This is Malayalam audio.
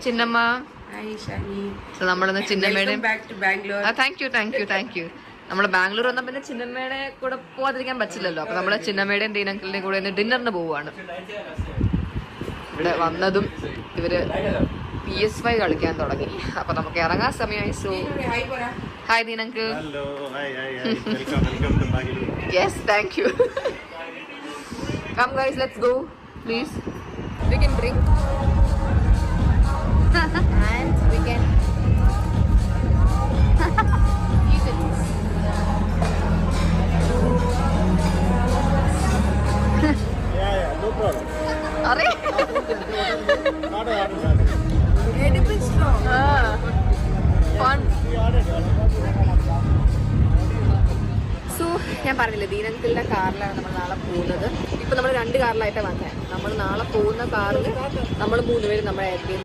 ചിന്നമ്മ. നമ്മളിന്ന് ചിന്നമ്മയുടെ താങ്ക് യു. നമ്മള് ബാംഗ്ലൂർ വന്ന പിന്നെ ചിന്നമ്മയുടെ കൂടെ പോവാതിരിക്കാൻ പറ്റില്ലല്ലോ. അപ്പൊ നമ്മള് ചിന്നമ്മയുടെയും ദീനങ്കിളിന്റെയും കൂടെ ഇന്ന് ഡിന്നറിന് പോവാണ്. ഇവിടെ വന്നതും ഇവര് PS5 കളിക്കാൻ തുടങ്ങി. അപ്പൊ നമുക്ക് ഇറങ്ങാൻ സമയമായി. സോ ഹായ് ദീനങ്കിൾ. Yes, thank you. Come guys, let's go. Please. We can drink. And we can eat it. Yeah, no problem. Are? Edible straw. Fun. So ഞാൻ പറഞ്ഞില്ലേ, ദീനങ്കിളിന്റെ കാറിലാണ് നമ്മൾ നാളെ പോകുന്നത്. ഇപ്പൊ നമ്മൾ 2 കാറിലായിട്ടാണ് വന്നത്. നമ്മൾ നാളെ പോകുന്ന കാറിൽ നമ്മൾ 3 പേര് നമ്മുടെ